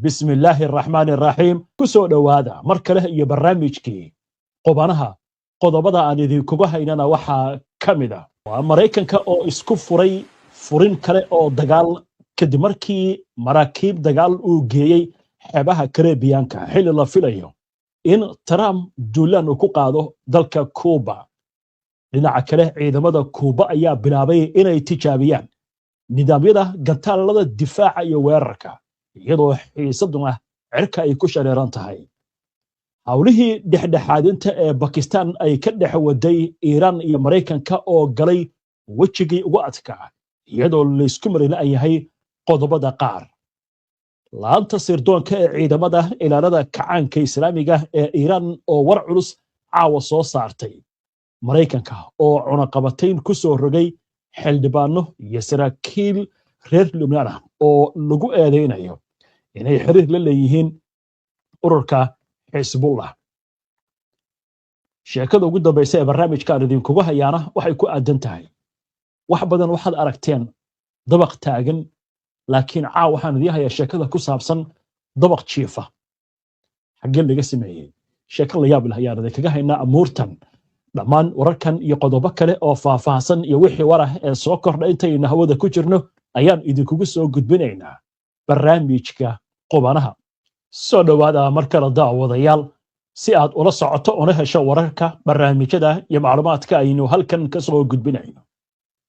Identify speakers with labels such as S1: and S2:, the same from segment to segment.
S1: بسم الله الرحمن الرحيم كسو دوادا مركله iyo barnaamijkii qobanaha qodobada aan idinkugu haynana waxa kamida waa Mareykanka oo isku furay furin kale oo dagaal kadib markii maraakiib dagaal uu geeyay xeebaha Caribbean-ka xilli la filayo in Trump duulaan uu ku qaado dalka Cuba dhinaca kale ciidamada Cuba ayaa bilaabay inay tijaabiyaan nidaamyada gantaalada difaaca iyo weerarka iyadoo xiisaduna cirka ay ku shareeran tahay hawlihii dhexdhexaadinta ee Pakistan ay ka dhex waday Iran iyo Mareykanka oo galay wajigii ugu adkaa iyadoo la isku marinayahay qodobada qaar laanta sirdoonka ee ciidamada ilaalada kacaanka islaamiga ee Iran oo war culus caawa soo saartay Mareykanka oo cunaqabatayn ku soo rogay xildhibaano iyo saraakiil reer Lubnaan oo lagu eedeynayo inay xiriir la leeyihiin ururka Hezbollah sheekada ugu dambaysa ee barnaamijka idinkugu hayaana waxay ku aadan tahay wax badan waxaad aragteen dabaq taagan laakiin waxaan idin hayaa sheekada ku saabsan dabaq jiifa xagee laga sameeyay sheeko la yaab leh ayaan idinkaga haynaa amuurtan dhammaan wararkan iyo qodobo kale oo faahfaahsan iyo wixii war ah ee soo kordhay intayna hawada ku jirno ayaan idinkugu soo gudbinaynaa barnaamijka qobanaha soo dhawaada markale daawadayaal si aad ula socoto una hesho wararka barnaamijyada iyo macluumaadka aynu halkan ka soo gudbinayno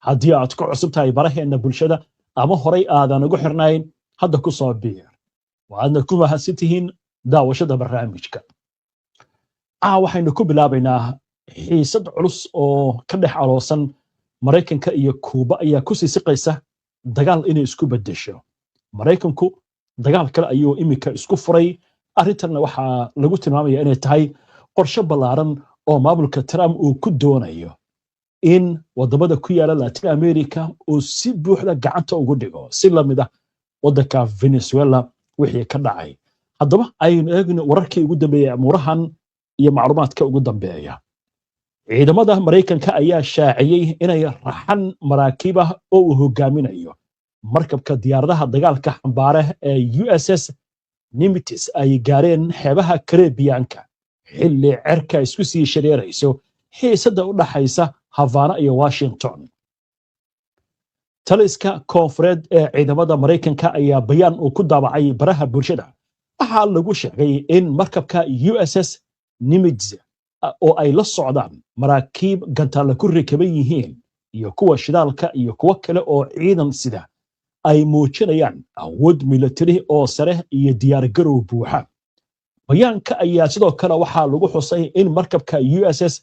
S1: haddii aad ku cusub tahay baraheena bulshada ama horay aadan ugu xirnayn hadda ku soo biir waadna ku mahadsantihiin daawashada barnaamijka waxaynu ku bilaabaynaa xiisad culus oo ka dhex aloosan Mareykanka iyo Cuba ayaa ku sii siqaysa dagaal inay isku bedesho Mareykanku dagaal kale ayuu imika isku furay arrintan waxa lagu tilmaamayaa inay tahay qorshe ballaaran oo maamulka Trump uu ku doonayo in wadamada ku yaala Latin America uu si buuxda gacanta ugu dhigo si lamid ah wadanka Venezuela wixii ka dhacay haddaba aynu eegno wararkii ugu dambeeyay amurahan iyo macluumaadka ugu dambeeya ciidamada Mareykanka ayaa shaaciyay inay raxan maraakiib ah oo uu hogaaminayo markabka diyaaradaha dagaalka xambaare ee USS Nimitz ay gaareen xeebaha Caribbean-ka xilli cirka isku sii shareerayso xiisada u dhaxaysa Havana iyo Washington taliska koonfureed ee ciidamada Mareykanka ayaa bayaan uu ku daabacay baraha bulshada waxaa lagu sheegay in markabka USS Nimitz oo ay la socdaan maraakiib gantaal ku rikaban yihiin iyo kuwa shidaalka iyo kuwa kale oo ciidan sida ay muujinayaan awood military oo sare iyo diyaar garow buuxa bayaanka ayaa sidoo kale waxaa lagu xusay in markabka USS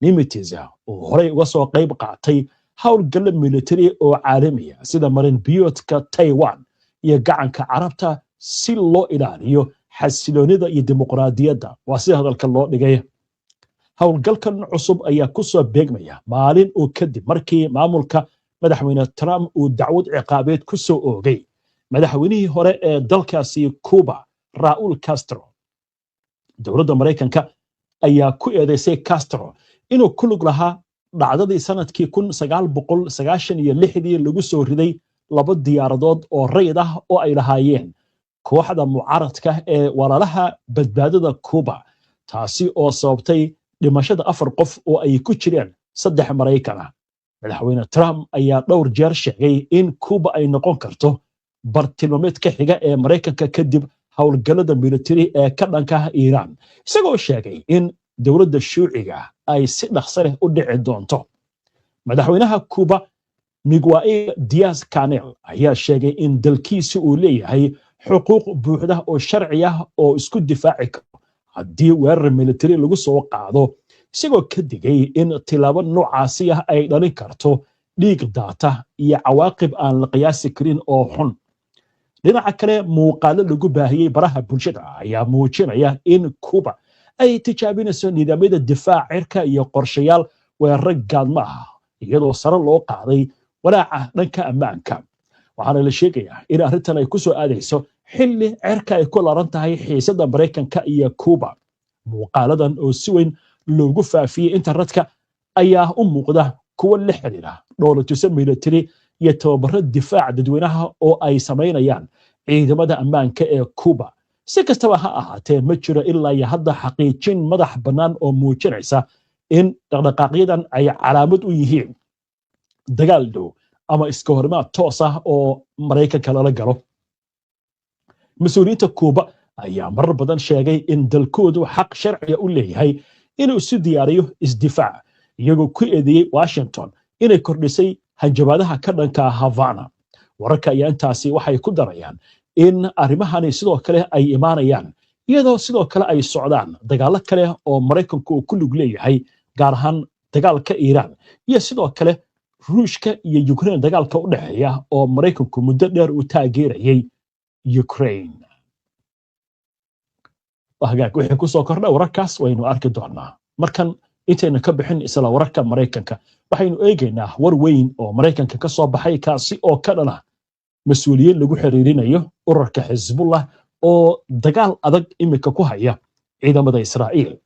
S1: Nimitz oo horey uga soo qayb qaatay howlgal military oo caalami ah sida marin biyoodka Taiwan iyo gacanka Carabta si loo ilaaliyo xasiloonida iyo dimuqraadiyadda waa si hadalka loo dhigay howlgalkan cusub ayaa ku soo beegmaya maalin oo kadib markii maamulka madaxweyne Trump uu dacwad ciqaabeed ku soo oogay madaxweynihii hore ee dalkaasi Cuba Raul Castro dowladda Mareykanka ayaa ku eedeysay Castro inuu ku lug lahaa dhacdadii sanadkii 1996 lagu soo riday laba diyaaradood oo rayid ah oo ay lahaayeen kooxda mucaaradka ee walaalaha badbaadada Cuba taasi oo sababtay dhimashada 4 qof oo ay ku jireen 3 Mareykan ah madaxweyne Trump ayaa dhowr jeer sheegay in Cuba ay noqon karto bartilmaameedka xiga ee Mareykanka kadib howlgallada military ee ka dhanka ah Iran isagoo sheegay in dowladda Shuuciga ay si dhaqso leh u dhici doonto madaxweynaha Cuba Miguel Diaz-Canel ayaa sheegay in dalkiisu uu leeyahay xuquuq buuxda oo sharci ah oo isku difaaci karo haddii weerar military lagu soo qaado isagoo ka digay in tilaabo noocaasi ah ay dhalin karto dhiig daata iyo cawaaqib aan la qiyaasi karin oo xun dhinaca kale muuqaalo lagu baahiyay baraha bulshada ayaa muujinaya in Cuba ay tijaabinayso nidaamyada difaaca cirka iyo qorshayaal weerar gaadma ah iyadoo sare loo qaaday walaaca dhanka ammaanka waxaana la sheegayaa in arrintan ay ku soo aadayso xilli cirka ay ku laran tahay xiisada Mareykanka iyo Cuba muuqaaladan oo si weyn loogu faafiyay internetka ayaa u muuqda kuwa la xiriira dowladda military iyo tababaro difaac dadweynaha oo ay sameynayaan ciidamada ammaanka ee Cuba. Si kastaba ha ahaatee ma jiro ilaa iyo hadda xaqiijin madax bannaan oo muujinaysa in dhaqdhaqaaqyadan ay calaamad u yihiin dagaal dhow ama iska horimaad toos ah oo Maraykanka lala galo. Mas-uuliyiinta Cuba ayaa marar badan sheegay in dalkoodu xaq sharciya u leeyahay inuu isu diyaariyo isdifaac, iyagoo ku eedeeyey Washington inay kordhisay hanjabaadaha ka dhanka Havana. Wararka ayaa intaasi waxay ku darayaan in arrimahani sidoo kale ay imaanayaan iyadoo sidoo kale ay socdaan dagaallo kale oo Maraykanku uu ku lug leeyahay, gaar ahaan dagaalka Iiraan iyo sidoo kale Ruushka iyo Ukraine dagaalka u dhexeeya oo Maraykanku muddo dheer u taageerayay Ukraine. wixii ku soo kordha wararkaas waynu arki doonaa. Markan intayna ka bixin isla wararka Maraykanka, waxaynu eegaynaa war weyn oo Maraykanka ka soo baxay kaasi oo ka dhana mas-uuliyiin lagu xiriirinayo ururka Xisbullah oo dagaal adag imika ku haya ciidamada Israa'iil.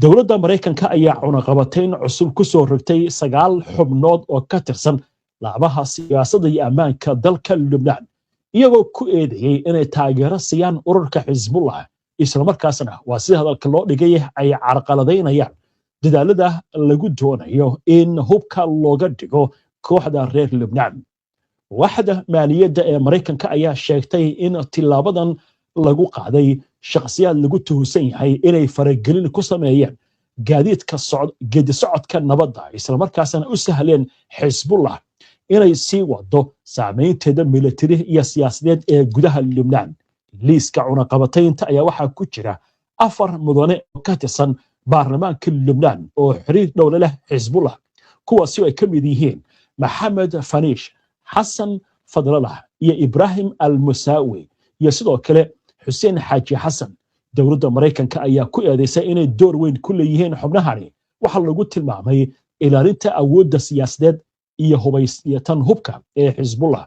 S1: Dowladda Maraykanka ayaa cunaqabatayn cusub ku soo rogtay 9 xubnood oo ka tirsan laabaha siyaasadda iyo ammaanka dalka Lubnaan, iyagoo ku eedeeyey inay taageero siiyaan ururka Xisbullah, isla markaasna waa sida hadalka loo dhigay ay carqaladaynayaan dadaalada lagu doonayo in hubka looga dhigo kooxda reer Lubnaan. Waaxda maaliyadda ee Maraykanka ayaa sheegtay in tilaabadan lagu qaaday shakhsiyaad lagu tuhunsan yahay inay faragelin ku sameeyeen geedi socodka nabadda, isla markaasna u sahleen Xisbullah inay sii wado saameynteeda militari iyo siyaasadeed ee gudaha Lubnaan. liiska cunaqabataynta ayaa waxaa ku jira 4 mudane oo ka tirsan baarlamaanka Lubnaan oo xiriir dhow leh Xisbullah, kuwaasi ay ka mid yihiin Maxamed Fanish, Xasan Fadlallah iyo Ibrahim Al-Musaawi iyo sidoo kale Xuseen Xaaji Xasan. Dowladda Maraykanka ayaa ku eedeysay inay door weyn ku leeyihiin xubnahani, waxa lagu tilmaamay ilaalinta awoodda siyaasadeed iyo hubaysiyatan hubka ee Xisbullah.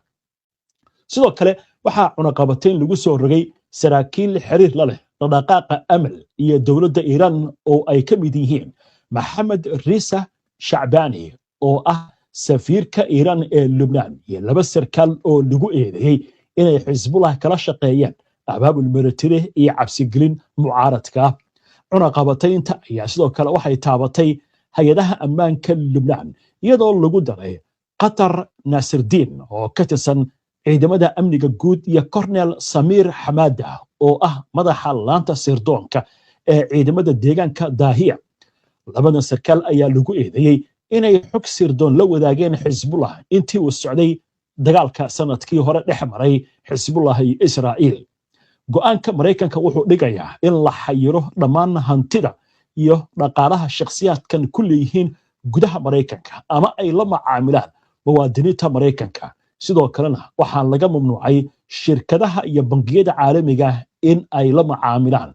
S1: Sidoo kale waxaa cunaqabatayn lagu soo rogay saraakiil xiriir la leh dhaqdhaqaaqa Amal iyo dowladda Iiraan oo ay ka mid yihiin Maxamed Riisa Shacbaani oo ah safiirka Iiraan ee Lubnaan iyo 2 sarkaal oo lagu eedeeyey inay Xisbullah kala shaqeeyeen abaabul militari iyo cabsigelin mucaaradka. Cunaqabataynta ayaa sidoo kale waxay taabatay hay'adaha ammaanka Lubnaan, iyadoo lagu daray Qatar Nasirdiin oo ka tirsan ciidamada amniga guud iyo Cornel Samir Hamada oo ah madaxa laanta sirdoonka ee ciidamada deegaanka Daahiya. 2 sarkaal ayaa lagu eedeeyey inay xog sirdoon la wadaageen Xisbullah intii uu socday dagaalka sanadkii hore dhex maray Xisbullah iyo Israa'iil. Go'aanka Maraykanka wuxuu dhigayaa in la xayiro dhammaan hantida iyo dhaqaalaha shakhsiyaadkan ku leeyihiin gudaha Maraykanka ama ay la macaamilaan muwaadiniinta Maraykanka. sidoo kalena waxaa laga mamnuucay shirkadaha iyo bangiyada caalamiga in ay la macaamilaan.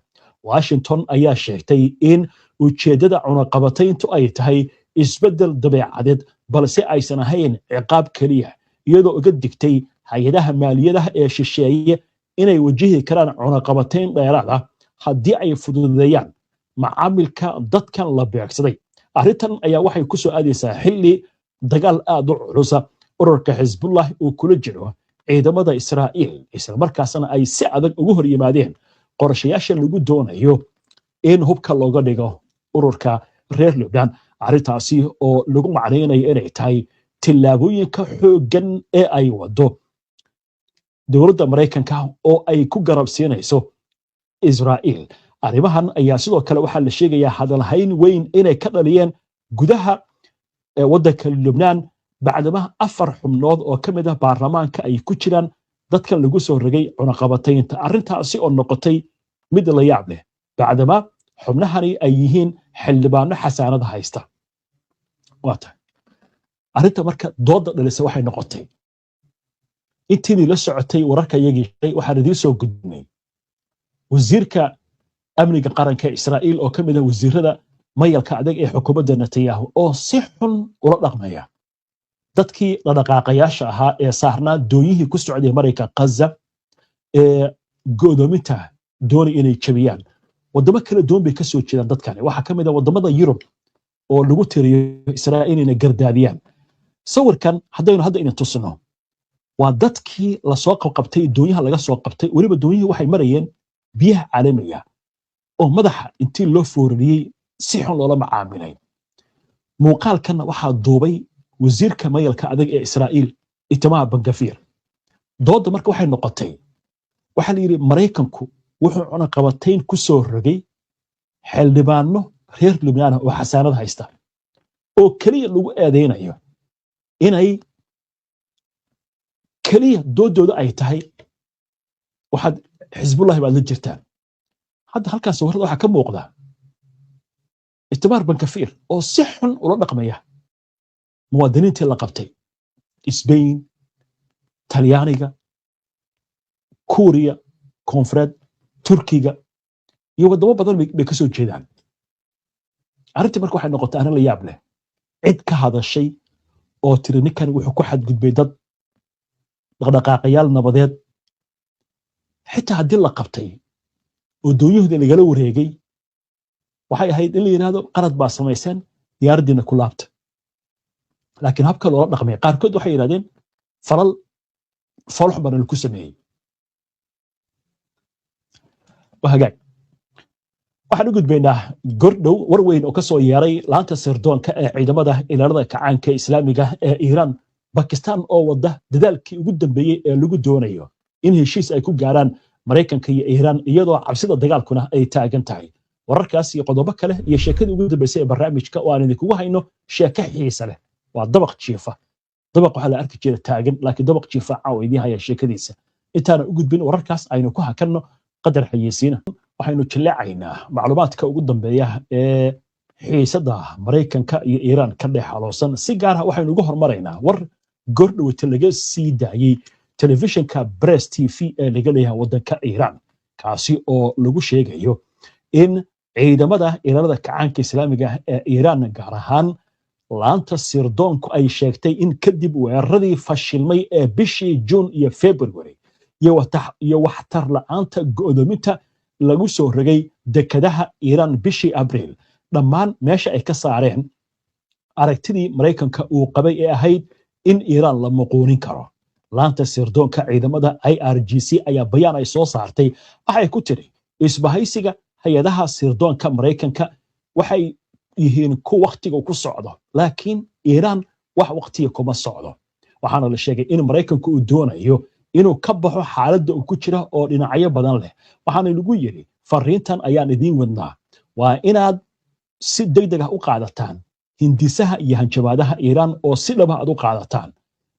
S1: Washington ayaa sheegtay in ujeedada cunaqabatayntu ay tahay isbedel dabeecadeed balse aysan ahayn ciqaab kaliya, iyadoo uga digtay hay'adaha maaliyadaha ee shisheeye inay wajihi karaan cunaqabatayn dheeraad ah haddii ay fududeeyaan macaamilka dadkan la beegsaday. Arrintan ayaa waxay ku soo aadaysaa xilli dagaal aad u culusa ururka Xisbullah uu kula jiro ciidamada Israa'iil, isla markaasna ay si adag ugu hor yimaadeen qorshayaasha lagu doonayo in hubka looga dhigo ururka reer Lubnaan. Arrintaasi oo lagu macnaynayo inay tahay tillaabooyinka xooggan ee ay wado dowladda Maraykanka oo ay ku garab siinayso Israa'iil. Arrimahan ayaa sidoo kale waxaa la sheegayaa hadalhayn weyn inay ka dhaliyeen gudaha waddanka Lubnaan bacdama 4 xubnood oo ka mid ah baarlamaanka ay ku jiraan dadkan lagu soo rogay cunaqabataynta. Arrintaasi oo noqotay mid la yaab leh bacdama xubnahani ay yihiin xildhibaano xasaanada haysta. waata arrinta marka dooda dhalisa waxay noqotay intii la socotay wararka yagii waxaan idin soo gudbinay wasiirka amniga qaranka Israa'iil oo ka mid ah wasiirada mayalka adag ee xukuumadda Netanyahu oo si xun ula dhaqmaya dadkii la dhaqaaqayaasha ahaa ee saarnaa dooniyihii ku socday Maraykanka Gaza ee godoominta doonay inay jabiyaan. wadamo kala duwan bay ka soo jeedaan dadkani. waxaa ka mid ah wadamada Yurub oo lagu tiriyo Israa'iil inay gardaadiyaan. sawirkan haddaynu hadda ina tusno waa dadkii la soo qabtay doonyaha laga soo qabtay waliba doonyihii waxay marayeen biyaha caalamiga oo madaxa intii loo foorariyey si xun loola macaamilay muuqaalkan waxaa duubay wasiirka mayalka adag ee Israa'iil Itamar Ben-Gvir doodda marka waxay noqotay waxa la yiri Mareykanku wuxuu cunaqabatayn ku soo rogay xildhibaano reer Lubnaan oo xasaanad haysta oo kaliya lagu eedeynayo inay kaliya doodooda ay tahay waxaad xisbullah baad la jirtaan hadda halkaas warada waxa ka muuqda Itamar Ben-Gvir oo si xun ula dhaqmaya muwaadiniintii la qabtay Spain Talyaaniga Kuuriya Koonfureed Turkiga iyo wadamo badan bay ka soo jeedaan arrintii marka waxay noqotay arrin la yaab leh cid ka hadashay oo tiri ninkan wuxuu ku xadgudbay dad dhaqdhaqaaqayaal nabadeed xitaa haddii la qabtay oo doonyahooda lagala wareegay waxay ahayd in la yiraahdo qarad baa samayseen diyaaradiina ku laabta laakiin habka loola dhaqmay qaarkood waxay yiraahdeen falal folox baan lagu sameeyay wahagaag waxaan u gudbaynaa gordhow war weyn oo ka soo yeeray laanta sirdoonka ee ciidamada ilaalada kacaanka islaamiga ee Iran Pakistan oo wada dadaalkii ugu dambeeyay ee lagu doonayo in heshiis ay ku gaaraan Mareykanka iyo Iran iyadoo cabsida dagaalkuna ay taagan tahay wararkaas iyo qodobo kale iyo sheekadii ugu dambeysay ee barnaamijka oo aan idinku hayno sheeko xiiso leh waa dabaq jiifa dabaq waxa la arki jiray taagan laakiin dabaq jiifa caaw idin haya sheekadiisa intaan u gudbin wararkaas aynu ku hakanno qadar xayeysiina waxaynu jilleecaynaa macluumaadka ugu dambeeya ee xiisada Mareykanka iyo Iran ka dhexaloosan si gaar ah waxaynu ugu hormaraynaa war gordhowta laga sii daayay telefishinka Press TV ee laga leeyahay wadanka Iran kaasi oo lagu sheegayo in ciidamada ilaalada kacaanka islaamiga ee Iran gaar ahaan laanta sirdoonku ay sheegtay in kadib weeraradii fashilmay ee bishii June iyo February iyo waxtar la'aanta go'doominta lagu soo rogay dekadaha Iran bishii Abriil dhammaan meesha ay ka saareen aragtidii Mareykanka uu qabay ee ahayd in Iran la muquunin karo laanta sirdoonka ciidamada IRGC ayaa bayaan ay soo saartay waxay ku tiri isbahaysiga hay'adaha sirdoonka Mareykanka waxay yihiin ku waqtiga ku socdo laakiin Iran wax waqtiga kuma socdo waxaana la sheegay in Mareykanku uu doonayo inuu ka baxo xaaladda uu ku jira oo dhinacyo badan leh waxaana lagu yiri fariintan ayaan idin wadnaa waa inaad si degdeg ah u qaadataan hindisaha iyo hanjabaadaha Iran oo si dhab ah u qaadataan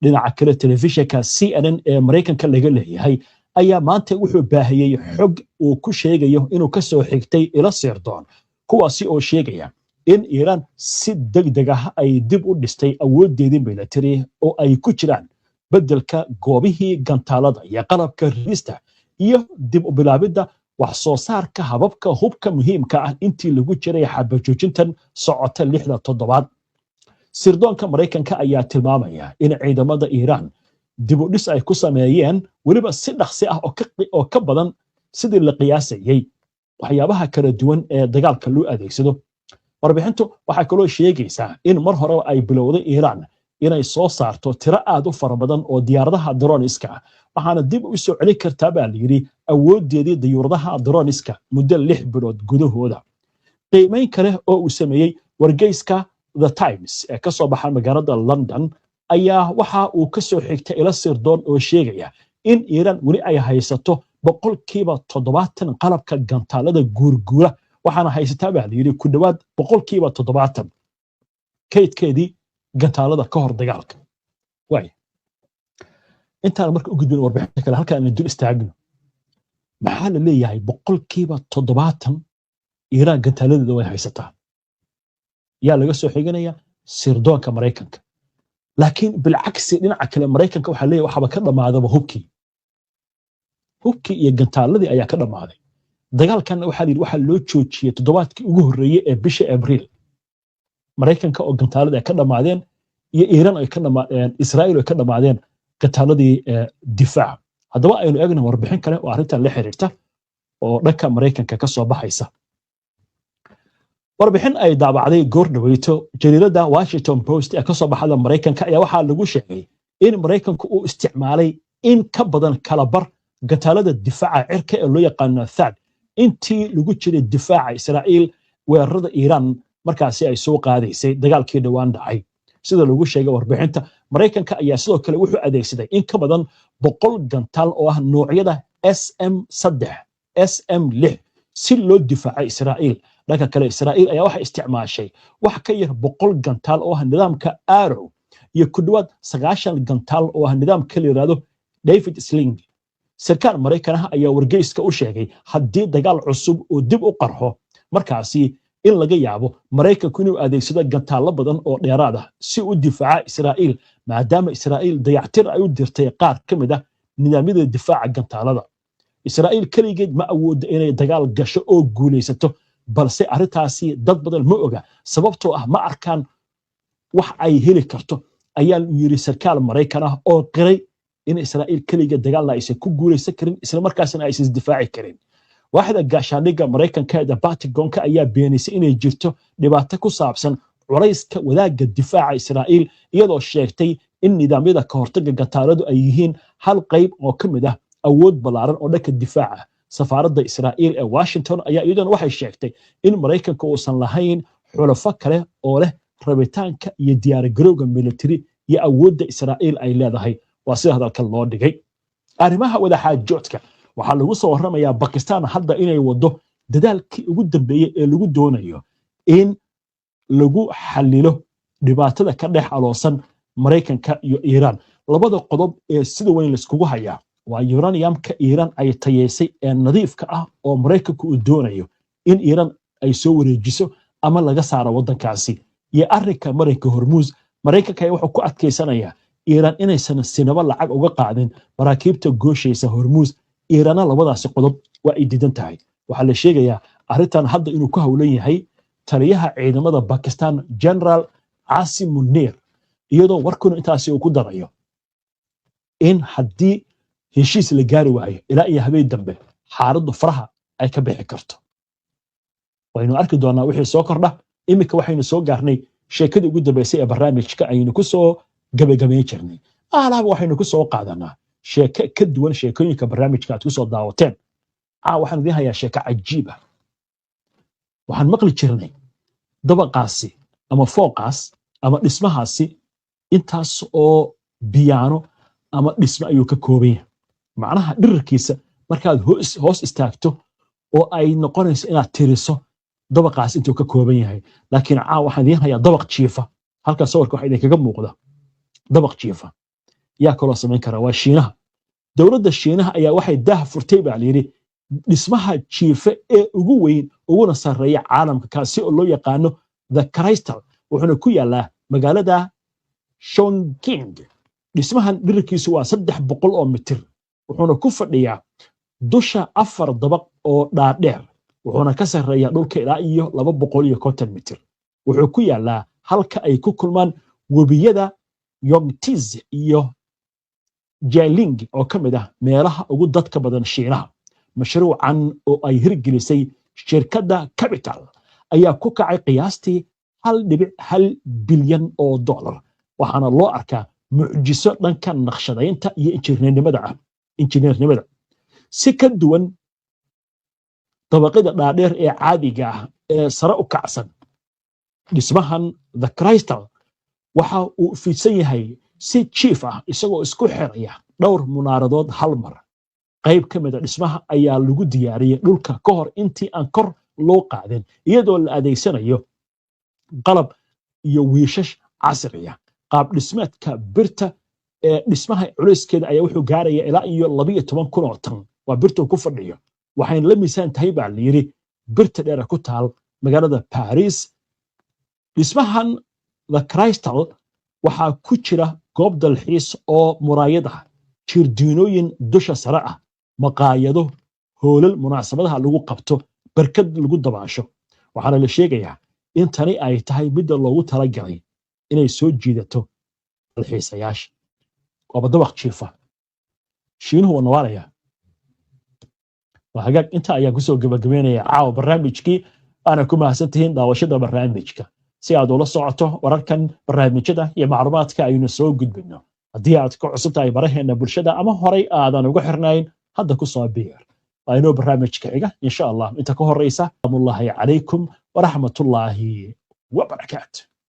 S1: dhinaca kale telefishinka CNN ee Mareykanka laga leeyahay ayaa maanta wuxuu baahiyay xog uu ku sheegayo inuu ka soo xigtay ila sirdoon kuwaasi oo sheegaya in Iran si degdeg ah ay dib u dhistay awoodeedii military oo ay ku jiraan bedelka goobihii gantaalada iyo qalabka ridista iyo dib u bilaabidda wax soo saarka hababka hubka muhiimka ah intii lagu jiray xabajoojintan socota 6 toddobaad sirdoonka Mareykanka ayaa tilmaamaya in ciidamada Iran dib u dhis ay ku sameeyeen waliba si dhakhsi ah oo ka badan sidii la qiyaasayay waxyaabaha kala duwan ee dagaalka loo adeegsado warbixintu waxay kaloo sheegaysaa in mar hore ay bilowday Iran inay soo saarto tiro aad u fara badan oo diyaaradaha droniska waxaana dib u soo celin kartaa baa la yiri awoodeedii diyaaradaha droniska muddo 6 bilood gudahooda qiimeyn kale oo uu sameeyay wargeyska The Times ee ka soo baxay magaalada London ayaa waxa uu ka soo xigtay ila sirdoon oo sheegaya in Iran wali ay haysato 70% qalabka gantaalada guurguura waxaana haysataa baa la yiri ku dhawaad 70% kaydkeedii gantaalada ka hor dagaalka way intaan marka u gudbin warbixinta kale halka aan dul istaagno maxaa la leeyahay 70% Iran gantaaladeeda way haysataa yaa laga soo xiganaya sirdoonka Mareykanka laakiin bilcagsi dhinaca kale Mareykanka waxa leeyahay waxba ka dhamaadaba hubkii iyo gantaaladii ayaa ka dhamaaday dagaalkan waxa loo joojiyay toddobaadkii ugu horeeyay ee bisha Abriil Mareykanka oo gantaalada ka dhamaadeen iyo Iran ay ka dhamaadeen Israa'iil ay ka dhamaadeen gantaaladii difaac haddaba aynu eegno warbixin kale oo arrintan la xiriirta oo dhanka Mareykanka ka soo baxaysa warbixin ay daabacday goordhaweyto jariirada Washington Post ee ka soo baxda Mareykanka ayaa waxa lagu sheegay in maraykanku uu isticmaalay in ka badan kala bar gataalada difaaca cirka ee loo yaqaano THAAD intii lagu jiray difaaca Israa'iil weerarada Iiraan markaasi ay soo qaadaysay dagaalkii dhawaan dhacay sida lagu sheegay warbixinta maraykanka ayaa sidoo kale wuxuu adeegsaday in ka badan 100 gantaal oo ah noocyada SM3 SM6 si loo difaaco Israa'iil dhanka kale Israa'iil ayaa waxa isticmaashay wax ka yar 100 gantaal oo ah nidaamka Arrow iyo ku dhawaad 90 gantaal oo ah nidaamka la yiraahdo David Sling sarkaal Maraykan ah ayaa wargeyska u sheegay haddii dagaal cusub oo dib u qarxo markaasi in laga yaabo Maraykanku inuu adeegsado gantaalo badan oo dheeraad ah si uu difaaco Israa'iil maadaama Israa'iil dayactir ay u dirtay qaar kamid ah nidaamyada difaaca gantaalada Israa'iil kaligeed ma awoodo inay dagaal gasho oo guuleysato balse arrintaasi dad badan ma oga sababtoo ah ma arkaan wax ay heli karto ayaa yiri sarkaal Maraykan ah oo qiray in Israa'iil kaligeed dagaal aysan ku guuleysan karin isla markaasna aysan isdifaaci karin waaxda gaashaandhigga Maraykanka ee Pentagonka ayaa beenisay inay jirto dhibaato ku saabsan culayska wadaagga difaaca Israa'iil iyadoo sheegtay in nidaamyada ka hortagga gantaaladu ay yihiin hal qayb oo kamid ah awood ballaaran oo dhanka difaaca safaaradda Israa'iil ee Washington ayaa iyaduna waxay sheegtay in Maraykanka uusan lahayn xulafo kale oo leh rabitaanka iyo diyaargarowga military iyo awoodda Israa'iil ay leedahay waa sida hadalka loo dhigay arrimaha wadaxaajoodka waxaa lagu soo warramayaa Pakistan hadda inay wado dadaalkii ugu dambeeyay ee lagu doonayo in lagu xalilo dhibaatada ka dhex aloosan Maraykanka iyo Iiraan labada qodob ee sida weyn la iskugu hayaa waa uraniumka Iiraan ay tayeysay ee nadiifka ah oo Maraykanku uu doonayo in Iiraan ay soo wareejiso ama laga saaro wadankaasi iyo arrinka Maraykanka Hormuz Maraykanka wuxuu ku adkeysanayaa Iiraan inaysan sinaba lacag uga qaadin maraakiibta gooshaysa Hormuz Iiraan labadaasi qodob waa ay diidan tahay waxa la sheegayaa arrintan hadda inuu ku hawlan yahay taliyaha ciidamada Pakistan General Asim Munir iyadoo warkuna intaasi uu ku darayo in haddii heshiis la gaari waayo ilaa iyo habeen dambe xaaladdu faraha ay ka bixi karto waynu arki doonaa wixii soo kordha imika waxaynu soo gaarnay sheekadii ugu dambeysay ee barnaamijka aynu ku soo gabagabayn jirnay alaaba waxaynu ku soo qaadanaa sheeko ka duwan sheekooyinka barnaamijka aad ku soo daawateen waxaan idin hayaa sheeko cajiib ah waxaan maqli jirnay dabaqaasi ama fooqaas ama dhismahaasi intaas oo biyaano ama dhismo ayuu ka kooban yahay macnaha dhirirkiisa markaad hoos istaagto oo ay noqonayso inaad tiriso dabaqaas intuu ka kooban yahay laakiin waxaan idin hayaa dabaq jiifa halka sawirka waxa idinkaga muuqda dabaq jiifa yaa kaloo samayn kara waa Shiinaha dowladda Shiinaha ayaa waxay daah furtay baa layiri dhismaha jiifa ee ugu weyn uguna sareeya caalamka kaasi oo loo yaqaano The Crystal wuxuuna ku yaalaa magaalada Chongqing dhismahan dhirirkiisu waa 300 oo mitir wuxuuna ku fadhiyaa dusha 4 dabaq oo dhaadheer wuxuuna ka sareeyaa dhulka ilaa iyo 250 mitir wuxuu ku yaalaa halka ay ku kulmaan webiyada Yangtze iyo Jialing oo kamid ah meelaha ugu dadka badan Shiinaha mashruucan oo ay hirgelisay shirkadda Capital ayaa ku kacay qiyaastii 1.1 bilyan oo dollar waxaana loo arkaa mucjiso dhanka naqshadaynta iyo injineernimada si ka duwan dabaqada dhaadheer ee caadiga ah ee sare u kacsan dhismahan The Crystal waxa uu fidsan yahay si chief ah isagoo isku xiraya dhowr munaaradood hal mar qayb kamid ah dhismaha ayaa lagu diyaariyay dhulka ka hor intii aan kor loo qaadin iyadoo la adeegsanayo qalab iyo wiishash casri ah qaab dhismeedka birta ee dhismaha culeyskeeda ayaa wuxuu gaaraya ilaa iyo 12,000 oo tan waa birta ku fadhiyo waxayna la miisaan tahay baa la yiri birta dheer ku taal magaalada Paris dhismahan The Crystal waxaa ku jira goob dalxiis oo muraayad ah jirdiinooyin dusha sare ah maqaayado hoolal munaasabadaha lagu qabto barkad lagu dabaasho waxaana la sheegayaa in tani ay tahay mid loogu talagalay inay soo jiidato dalxiisayaasha waa dabaq jiifa Shiinuhu waa nawaalaya hagaag inta ayaa ku soo gabagabeynaya caawa barnaamijkii ana ku mahadsantihiin daawashada barnaamijka si aad ula socoto wararkan barnaamijyada iyo macluumaadka aynu soo gudbino haddii aad ka cusub tahay baraheena bulshada ama horay aadan uga xirnayn hadda ku soo biir waa inoo barnaamijka xiga insha allah inta ka horeysa asalaamu calaykum waraxmatullaahi wabarakaatu